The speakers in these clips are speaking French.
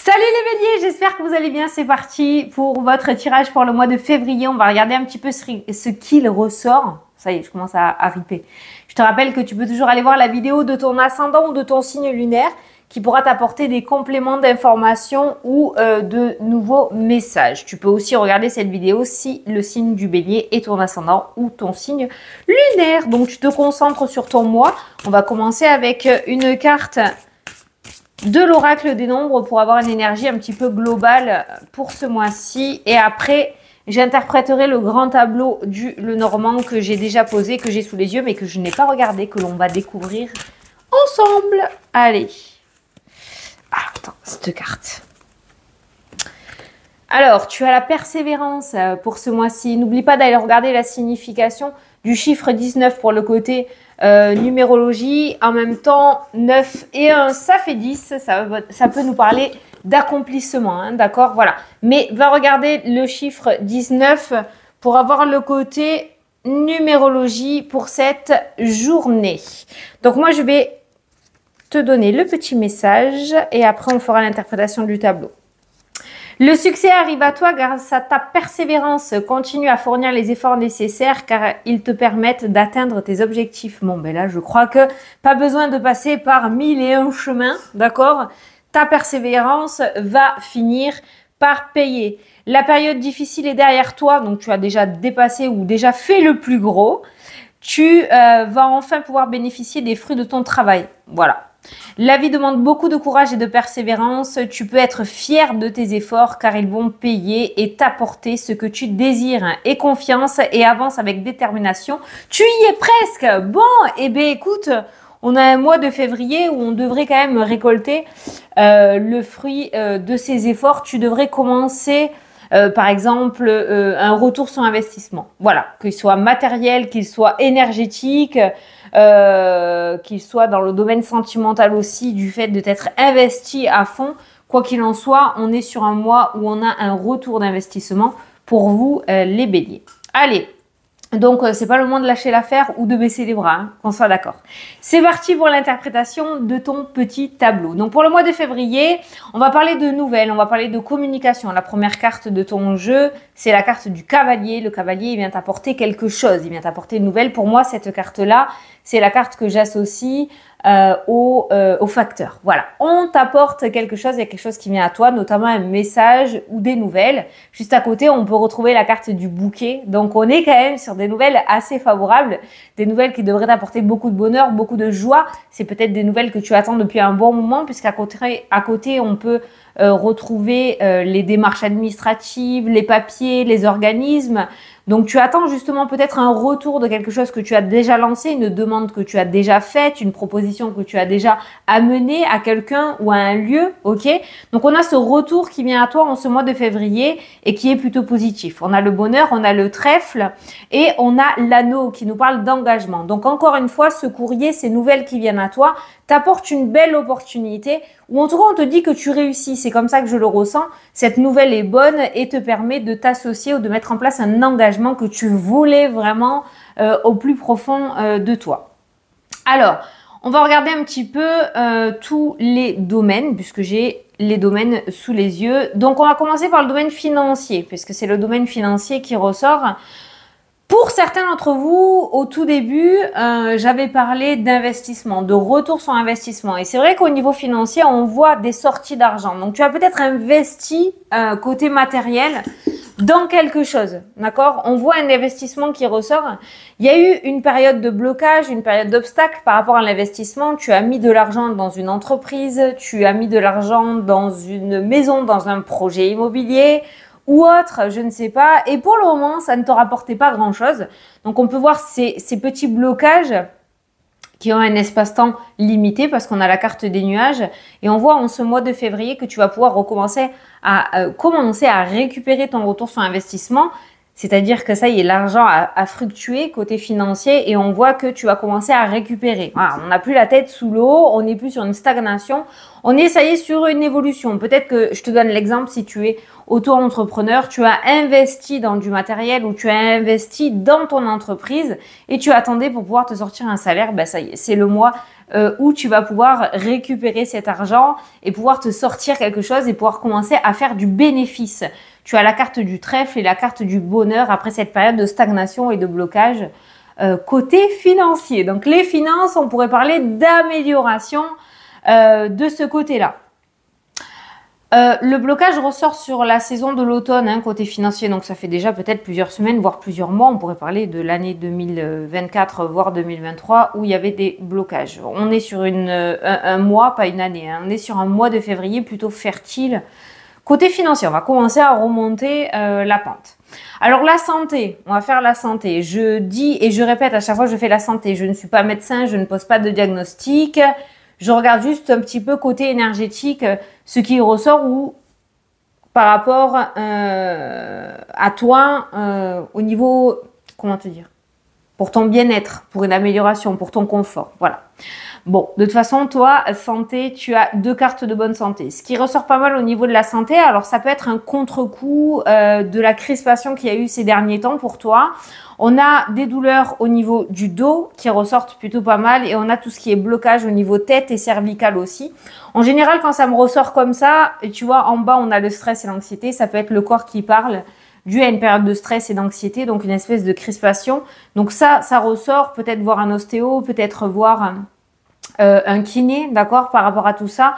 Salut les béliers, j'espère que vous allez bien. C'est parti pour votre tirage pour le mois de février. On va regarder un petit peu ce qu'il ressort. Ça y est, je commence à riper. Je te rappelle que tu peux toujours aller voir la vidéo de ton ascendant ou de ton signe lunaire qui pourra t'apporter des compléments d'informations ou de nouveaux messages. Tu peux aussi regarder cette vidéo si le signe du bélier est ton ascendant ou ton signe lunaire. Donc tu te concentres sur ton mois. On va commencer avec une carte de l'oracle des nombres pour avoir une énergie un petit peu globale pour ce mois-ci. Et après, j'interpréterai le grand tableau du Lenormand que j'ai déjà posé, que j'ai sous les yeux, mais que je n'ai pas regardé, que l'on va découvrir ensemble. Allez. Ah, attends, cette carte. Alors, tu as la persévérance pour ce mois-ci. N'oublie pas d'aller regarder la signification du chiffre 19 pour le côté numérologie. En même temps, 9 et 1, ça fait 10. Ça peut nous parler d'accomplissement, hein, d'accord? Voilà. Mais va regarder le chiffre 19 pour avoir le côté numérologie pour cette journée. Donc, moi, je vais te donner le petit message et après, on fera l'interprétation du tableau. Le succès arrive à toi grâce à ta persévérance. Continue à fournir les efforts nécessaires car ils te permettent d'atteindre tes objectifs. Bon, ben là, je crois que pas besoin de passer par 1001 chemins, d'accord? Ta persévérance va finir par payer. La période difficile est derrière toi, donc tu as déjà dépassé ou déjà fait le plus gros. Tu vas enfin pouvoir bénéficier des fruits de ton travail. Voilà. La vie demande beaucoup de courage et de persévérance. Tu peux être fier de tes efforts car ils vont payer et t'apporter ce que tu désires. Aie confiance et avance avec détermination. Tu y es presque. Bon, eh bien écoute, on a un mois de février où on devrait quand même récolter le fruit de ces efforts. Tu devrais commencer par exemple, un retour sur investissement. Voilà, qu'il soit matériel, qu'il soit énergétique, qu'il soit dans le domaine sentimental aussi, du fait de t'être investi à fond. Quoi qu'il en soit, on est sur un mois où on a un retour d'investissement pour vous, les béliers. Allez, donc c'est pas le moment de lâcher l'affaire ou de baisser les bras, hein, qu'on soit d'accord. C'est parti pour l'interprétation de ton petit tableau. Donc pour le mois de février, on va parler de nouvelles, on va parler de communication. La première carte de ton jeu, c'est la carte du cavalier. Le cavalier, il vient t'apporter quelque chose, il vient t'apporter une nouvelle. Pour moi, cette carte-là, c'est la carte que j'associe au facteur. Voilà, on t'apporte quelque chose, il y a quelque chose qui vient à toi, notamment un message ou des nouvelles. Juste à côté, on peut retrouver la carte du bouquet. Donc, on est quand même sur des nouvelles assez favorables, des nouvelles qui devraient t'apporter beaucoup de bonheur, beaucoup de joie. C'est peut-être des nouvelles que tu attends depuis un bon moment, puisqu'à côté, on peut retrouver les démarches administratives, les papiers, les organismes. Donc, tu attends justement peut-être un retour de quelque chose que tu as déjà lancé, une demande que tu as déjà faite, une proposition que tu as déjà amenée à quelqu'un ou à un lieu, ok? Donc, on a ce retour qui vient à toi en ce mois de février et qui est plutôt positif. On a le bonheur, on a le trèfle et on a l'anneau qui nous parle d'engagement. Donc, encore une fois, ce courrier, ces nouvelles qui viennent à toi, t'apportent une belle opportunité ou en tout cas, on te dit que tu réussis. C'est comme ça que je le ressens. Cette nouvelle est bonne et te permet de t'associer ou de mettre en place un engagement que tu voulais vraiment au plus profond de toi. Alors, on va regarder un petit peu tous les domaines puisque j'ai les domaines sous les yeux. Donc, on va commencer par le domaine financier puisque c'est le domaine financier qui ressort. Pour certains d'entre vous, au tout début, j'avais parlé d'investissement, de retour sur investissement. Et c'est vrai qu'au niveau financier, on voit des sorties d'argent. Donc, tu as peut-être investi côté matériel dans quelque chose, d'accord? On voit un investissement qui ressort. Il y a eu une période de blocage, une période d'obstacle par rapport à l'investissement. Tu as mis de l'argent dans une entreprise, tu as mis de l'argent dans une maison, dans un projet immobilier ou autre, je ne sais pas. Et pour le moment, ça ne te rapportait pas grand-chose. Donc, on peut voir ces petits blocages qui ont un espace-temps limité parce qu'on a la carte des nuages. Et on voit en ce mois de février que tu vas pouvoir recommencer à récupérer ton retour sur investissement. C'est-à-dire que ça y est, l'argent a fluctué côté financier et on voit que tu vas commencer à récupérer. Voilà, on n'a plus la tête sous l'eau, on n'est plus sur une stagnation, on est, ça y est, sur une évolution. Peut-être que je te donne l'exemple, si tu es auto-entrepreneur, tu as investi dans du matériel ou tu as investi dans ton entreprise et tu attendais pour pouvoir te sortir un salaire, ben ça y est, c'est le mois où tu vas pouvoir récupérer cet argent et pouvoir te sortir quelque chose et pouvoir commencer à faire du bénéfice. Tu as la carte du trèfle et la carte du bonheur après cette période de stagnation et de blocage côté financier. Donc les finances, on pourrait parler d'amélioration de ce côté-là. Le blocage ressort sur la saison de l'automne, hein, côté financier, donc ça fait déjà peut-être plusieurs semaines, voire plusieurs mois. On pourrait parler de l'année 2024, voire 2023, où il y avait des blocages. On est sur un mois, pas une année, hein, on est sur un mois de février plutôt fertile. Côté financier, on va commencer à remonter la pente. Alors la santé, on va faire la santé. Je dis et je répète à chaque fois que je fais la santé, je ne suis pas médecin, je ne pose pas de diagnostic. Je regarde juste un petit peu côté énergétique, ce qui ressort ou par rapport à toi au niveau, comment te dire, pour ton bien-être, pour une amélioration, pour ton confort. Voilà. Bon, de toute façon, toi, santé, tu as 2 cartes de bonne santé. Ce qui ressort pas mal au niveau de la santé, alors ça peut être un contre-coup de la crispation qu'il y a eu ces derniers temps pour toi. On a des douleurs au niveau du dos qui ressortent plutôt pas mal et on a tout ce qui est blocage au niveau tête et cervical aussi. En général, quand ça me ressort comme ça, et tu vois, en bas, on a le stress et l'anxiété. Ça peut être le corps qui parle dû à une période de stress et d'anxiété, donc une espèce de crispation. Donc ça ressort, peut-être voir un ostéo, peut-être voir un kiné, d'accord, par rapport à tout ça.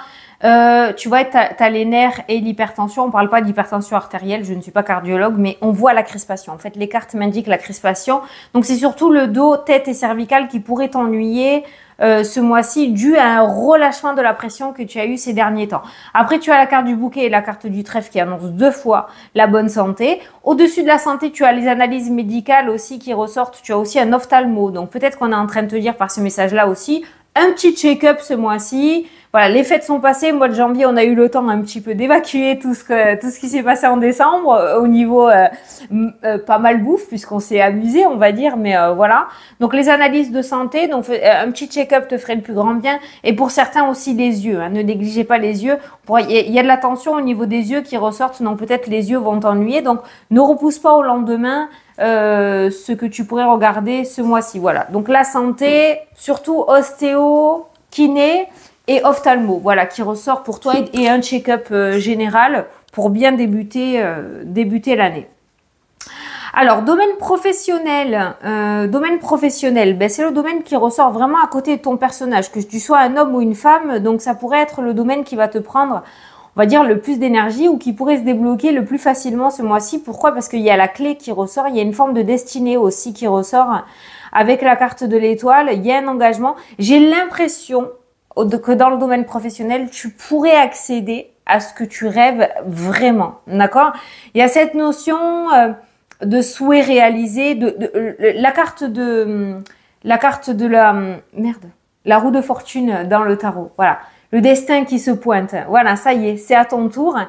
Tu vois, tu as les nerfs et l'hypertension. On parle pas d'hypertension artérielle, je ne suis pas cardiologue, mais on voit la crispation. En fait, les cartes m'indiquent la crispation. Donc, c'est surtout le dos, tête et cervical qui pourrait t'ennuyer ce mois-ci dû à un relâchement de la pression que tu as eu ces derniers temps. Après, tu as la carte du bouquet et la carte du trèfle qui annoncent 2 fois la bonne santé. Au-dessus de la santé, tu as les analyses médicales aussi qui ressortent. Tu as aussi un ophtalmo. Donc, peut-être qu'on est en train de te dire par ce message-là aussi, un petit check-up ce mois-ci. Voilà, les fêtes sont passées. Mois de janvier, on a eu le temps un petit peu d'évacuer tout ce qui s'est passé en décembre au niveau pas mal bouffe puisqu'on s'est amusé, on va dire. Mais voilà. Donc les analyses de santé, donc un petit check-up te ferait le plus grand bien. Et pour certains aussi les yeux. Hein, ne négligez pas les yeux. Il y a de la tension au niveau des yeux qui ressortent. Donc peut-être les yeux vont t'ennuyer. Donc ne repousse pas au lendemain. Ce que tu pourrais regarder ce mois-ci. Voilà. Donc la santé, surtout ostéo, kiné et ophtalmo. Voilà, qui ressort pour toi et un check-up général pour bien débuter l'année. Alors, domaine professionnel, ben, c'est le domaine qui ressort vraiment à côté de ton personnage, que tu sois un homme ou une femme. Donc, ça pourrait être le domaine qui va te prendre, on va dire, le plus d'énergie ou qui pourrait se débloquer le plus facilement ce mois-ci. Pourquoi? Parce qu'il y a la clé qui ressort, il y a une forme de destinée aussi qui ressort avec la carte de l'étoile, il y a un engagement. J'ai l'impression que dans le domaine professionnel, tu pourrais accéder à ce que tu rêves vraiment, d'accord? Il y a cette notion de souhait réalisé, la carte de la roue de fortune dans le tarot, voilà. Le destin qui se pointe. Voilà, ça y est, c'est à ton tour.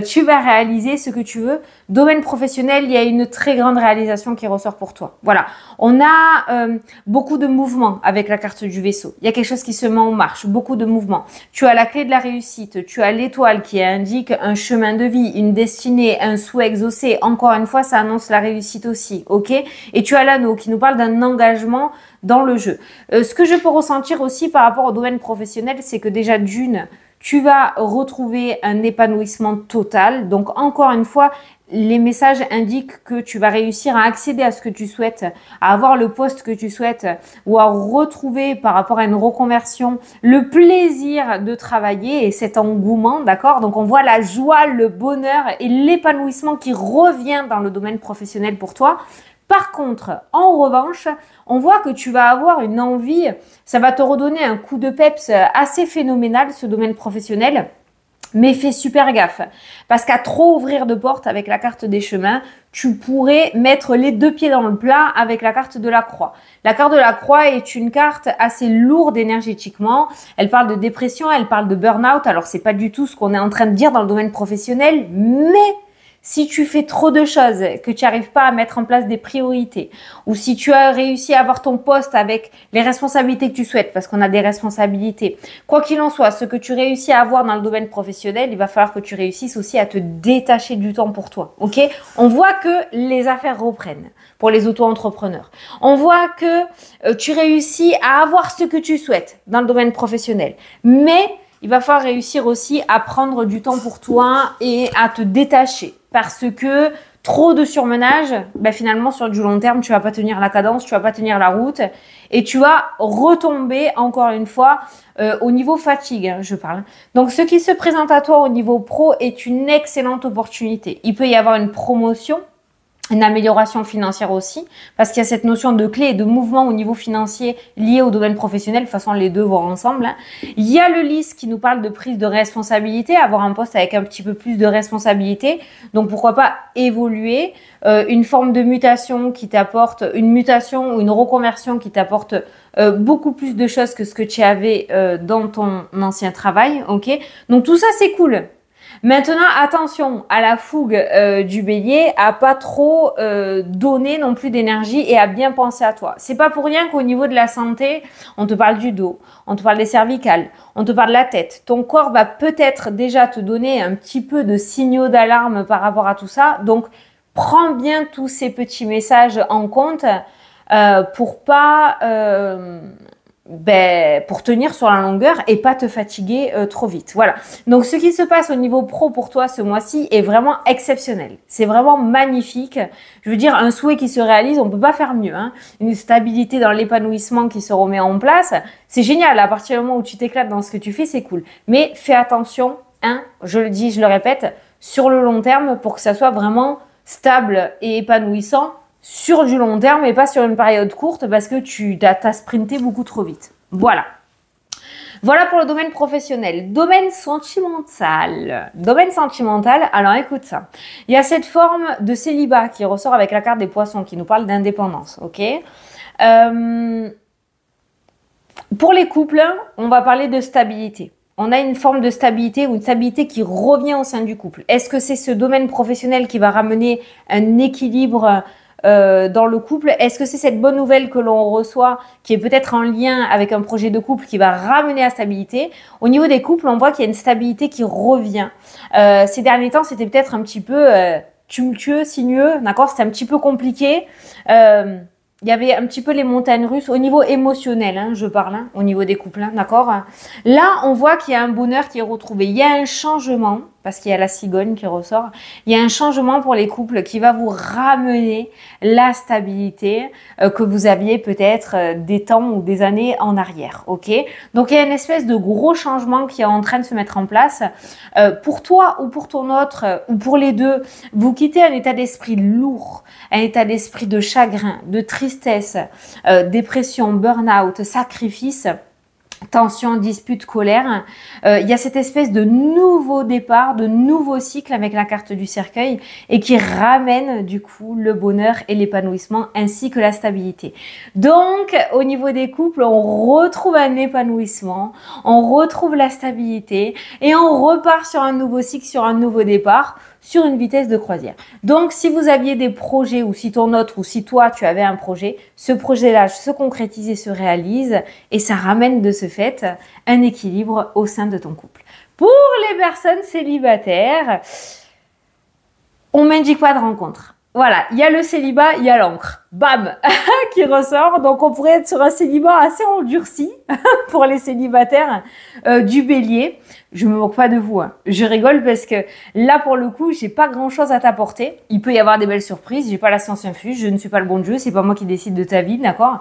Tu vas réaliser ce que tu veux. Domaine professionnel, il y a une très grande réalisation qui ressort pour toi. Voilà, on a beaucoup de mouvements avec la carte du vaisseau. Il y a quelque chose qui se met en marche, beaucoup de mouvements. Tu as la clé de la réussite, tu as l'étoile qui indique un chemin de vie, une destinée, un souhait exaucé. Encore une fois, ça annonce la réussite aussi, ok? Et tu as l'anneau qui nous parle d'un engagement dans le jeu. Ce que je peux ressentir aussi par rapport au domaine professionnel, c'est que déjà d'une, tu vas retrouver un épanouissement total. Donc, encore une fois, les messages indiquent que tu vas réussir à accéder à ce que tu souhaites, à avoir le poste que tu souhaites ou à retrouver par rapport à une reconversion le plaisir de travailler et cet engouement, d'accord? Donc, on voit la joie, le bonheur et l'épanouissement qui revient dans le domaine professionnel pour toi. Par contre, en revanche, on voit que tu vas avoir une envie, ça va te redonner un coup de peps assez phénoménal, ce domaine professionnel. Mais fais super gaffe, parce qu'à trop ouvrir de portes avec la carte des chemins, tu pourrais mettre les 2 pieds dans le plat avec la carte de la croix. La carte de la croix est une carte assez lourde énergétiquement. Elle parle de dépression, elle parle de burn-out. Alors, c'est pas du tout ce qu'on est en train de dire dans le domaine professionnel, mais Si tu fais trop de choses, que tu n'arrives pas à mettre en place des priorités, ou si tu as réussi à avoir ton poste avec les responsabilités que tu souhaites, parce qu'on a des responsabilités, quoi qu'il en soit, ce que tu réussis à avoir dans le domaine professionnel, il va falloir que tu réussisses aussi à te détacher du temps pour toi. Ok? On voit que les affaires reprennent pour les auto-entrepreneurs. On voit que tu réussis à avoir ce que tu souhaites dans le domaine professionnel, mais il va falloir réussir aussi à prendre du temps pour toi et à te détacher. Parce que trop de surmenage, ben finalement, sur du long terme, tu vas pas tenir la cadence, tu vas pas tenir la route et tu vas retomber, encore une fois, au niveau fatigue, hein, je parle. Donc, ce qui se présente à toi au niveau pro est une excellente opportunité. Il peut y avoir une promotion, une amélioration financière aussi, parce qu'il y a cette notion de clé et de mouvement au niveau financier lié au domaine professionnel. De toute façon, les deux vont ensemble. Hein. Il y a le LIS qui nous parle de prise de responsabilité, avoir un poste avec un petit peu plus de responsabilité. Donc, pourquoi pas évoluer, une forme de mutation qui t'apporte, une mutation ou une reconversion qui t'apporte beaucoup plus de choses que ce que tu avais dans ton ancien travail. Ok. Donc, tout ça, c'est cool. Maintenant, attention à la fougue du bélier, à pas trop donner non plus d'énergie et à bien penser à toi. C'est pas pour rien qu'au niveau de la santé, on te parle du dos, on te parle des cervicales, on te parle de la tête. Ton corps va peut-être déjà te donner un petit peu de signaux d'alarme par rapport à tout ça. Donc, prends bien tous ces petits messages en compte pour pas... pour tenir sur la longueur et pas te fatiguer trop vite. Voilà. Donc, ce qui se passe au niveau pro pour toi ce mois-ci est vraiment exceptionnel. C'est vraiment magnifique. Je veux dire, un souhait qui se réalise, on peut pas faire mieux. Hein. Une stabilité dans l'épanouissement qui se remet en place, c'est génial. À partir du moment où tu t'éclates dans ce que tu fais, c'est cool. Mais fais attention, hein, je le dis, je le répète, sur le long terme pour que ça soit vraiment stable et épanouissant sur du long terme et pas sur une période courte parce que tu as sprinté beaucoup trop vite. Voilà. Voilà pour le domaine professionnel. Domaine sentimental. Domaine sentimental, alors écoute ça. Il y a cette forme de célibat qui ressort avec la carte des poissons qui nous parle d'indépendance. Ok. Pour les couples, on va parler de stabilité. On a une forme de stabilité ou une stabilité qui revient au sein du couple. Est-ce que c'est ce domaine professionnel qui va ramener un équilibre dans le couple? Est-ce que c'est cette bonne nouvelle que l'on reçoit qui est peut-être en lien avec un projet de couple qui va ramener à stabilité? Au niveau des couples, on voit qu'il y a une stabilité qui revient. Ces derniers temps, c'était peut-être un petit peu tumultueux, sinueux, d'accord? C'était un petit peu compliqué. Il y avait un petit peu les montagnes russes au niveau émotionnel, hein, je parle, hein, au niveau des couples, hein, d'accord? Là, on voit qu'il y a un bonheur qui est retrouvé. Il y a un changement, parce qu'il y a la cigogne qui ressort. Il y a un changement pour les couples qui va vous ramener la stabilité que vous aviez peut-être des temps ou des années en arrière, ok? Donc, il y a une espèce de gros changement qui est en train de se mettre en place. Pour toi ou pour ton autre, ou pour les deux, vous quittez un état d'esprit lourd, un état d'esprit de chagrin, de tristesse, dépression, burn-out, sacrifice, tension, dispute, colère. Il y a cette espèce de nouveau départ, de nouveau cycle avec la carte du cercueil et qui ramène du coup le bonheur et l'épanouissement ainsi que la stabilité. Donc, au niveau des couples, on retrouve un épanouissement, on retrouve la stabilité et on repart sur un nouveau cycle, sur un nouveau départ, sur une vitesse de croisière. Donc, si vous aviez des projets ou si ton autre ou si toi, tu avais un projet, ce projet-là se concrétise et se réalise et ça ramène de ce fait un équilibre au sein de ton couple. Pour les personnes célibataires, on m'indique pas de rencontre. Voilà, il y a le célibat, il y a l'encre. Bam qui ressort. Donc, on pourrait être sur un célibat assez endurci pour les célibataires du bélier. Je me moque pas de vous. Hein. Je rigole parce que là, pour le coup, j'ai pas grand-chose à t'apporter. Il peut y avoir des belles surprises. J'ai pas la science infuse. Je ne suis pas le bon Dieu. C'est pas moi qui décide de ta vie, d'accord?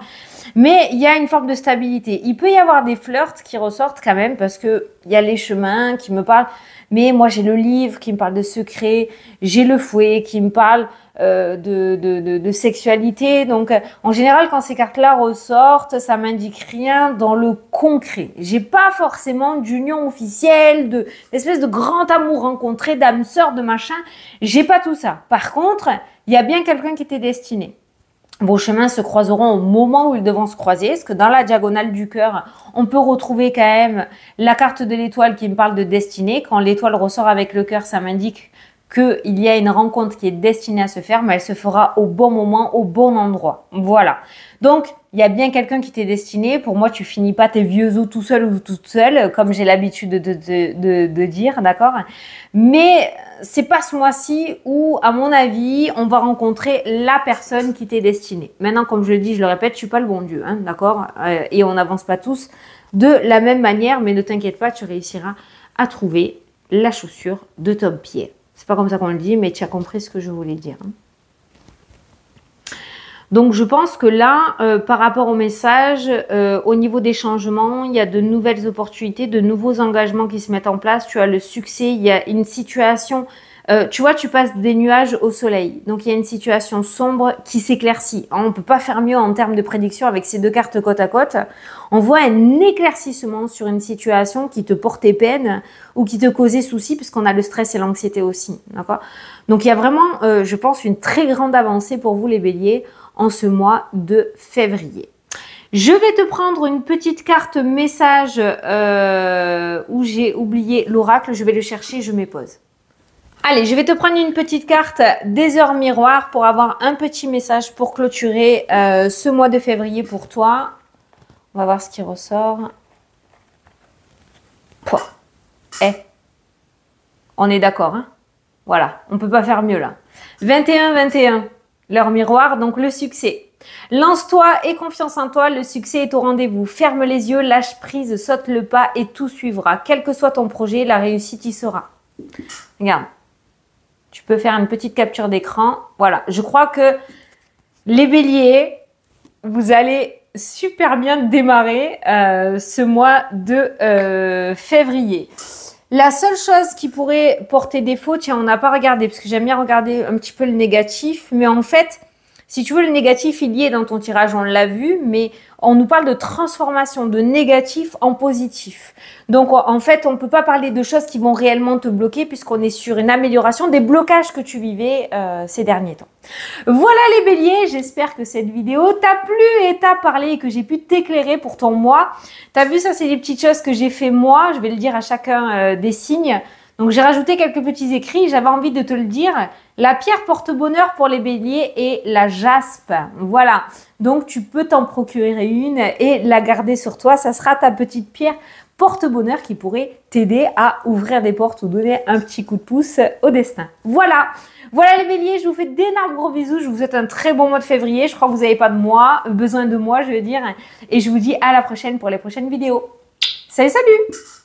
Mais il y a une forme de stabilité. Il peut y avoir des flirts qui ressortent quand même parce que il y a les chemins qui me parlent. Mais moi, j'ai le livre qui me parle de secrets. J'ai le fouet qui me parle de sexualité. Donc, en général, quand ces cartes-là ressortent, ça m'indique rien dans le concret. J'ai pas forcément d'union officielle, d'espèce de grand amour rencontré, d'âme sœur, de machin. J'ai pas tout ça. Par contre, il y a bien quelqu'un qui t'est destiné. Vos chemins se croiseront au moment où ils devront se croiser, parce que dans la diagonale du cœur, on peut retrouver quand même la carte de l'étoile qui me parle de destinée. Quand l'étoile ressort avec le cœur, ça m'indique qu'il y a une rencontre qui est destinée à se faire, mais elle se fera au bon moment, au bon endroit. Voilà. Donc, il y a bien quelqu'un qui t'est destiné. Pour moi, tu finis pas tes vieux os tout seul ou toute seule, comme j'ai l'habitude de dire, d'accord? Mais c'est pas ce mois-ci où, à mon avis, on va rencontrer la personne qui t'est destinée. Maintenant, comme je le dis, je le répète, je suis pas le bon Dieu, hein, d'accord? Et on n'avance pas tous de la même manière, mais ne t'inquiète pas, tu réussiras à trouver la chaussure de ton pied. C'est pas comme ça qu'on le dit, mais tu as compris ce que je voulais dire, hein. Donc, je pense que là, par rapport au message, au niveau des changements, il y a de nouvelles opportunités, de nouveaux engagements qui se mettent en place. Tu as le succès, il y a une situation, tu vois, tu passes des nuages au soleil. Donc, il y a une situation sombre qui s'éclaircit. On ne peut pas faire mieux en termes de prédiction avec ces deux cartes côte à côte. On voit un éclaircissement sur une situation qui te portait peine ou qui te causait souci, puisqu'on a le stress et l'anxiété aussi. D'accord? Donc, il y a vraiment, je pense, une très grande avancée pour vous, les béliers, en ce mois de février. Je vais te prendre une petite carte message où j'ai oublié l'oracle. Je vais le chercher, je mets pause. Allez, je vais te prendre une petite carte des heures miroirs pour avoir un petit message pour clôturer ce mois de février pour toi. On va voir ce qui ressort. Pouah. On est d'accord, hein? Voilà, on ne peut pas faire mieux là. 21-21. L'heure miroir, donc le succès. Lance-toi et confiance en toi, le succès est au rendez-vous. Ferme les yeux, lâche prise, saute le pas et tout suivra. Quel que soit ton projet, la réussite y sera. Regarde, tu peux faire une petite capture d'écran. Voilà, je crois que les béliers, vous allez super bien démarrer ce mois de février. La seule chose qui pourrait porter défaut, tiens, on n'a pas regardé, parce que j'aime bien regarder un petit peu le négatif, mais en fait, si tu veux, le négatif, il y est dans ton tirage, on l'a vu, mais on nous parle de transformation de négatif en positif. Donc, en fait, on ne peut pas parler de choses qui vont réellement te bloquer, puisqu'on est sur une amélioration des blocages que tu vivais ces derniers temps. Voilà les béliers, j'espère que cette vidéo t'a plu et t'a parlé et que j'ai pu t'éclairer pour ton mois. T'as vu, ça c'est des petites choses que j'ai fait moi, je vais le dire à chacun des signes. Donc j'ai rajouté quelques petits écrits, j'avais envie de te le dire. La pierre porte-bonheur pour les béliers est la jaspe. Voilà, donc tu peux t'en procurer une et la garder sur toi. Ça sera ta petite pierre porte-bonheur qui pourrait t'aider à ouvrir des portes ou donner un petit coup de pouce au destin. Voilà, voilà les béliers, je vous fais d'énormes gros bisous. Je vous souhaite un très bon mois de février. Je crois que vous n'avez pas besoin de moi, je veux dire. Et je vous dis à la prochaine pour les prochaines vidéos. Salut, salut!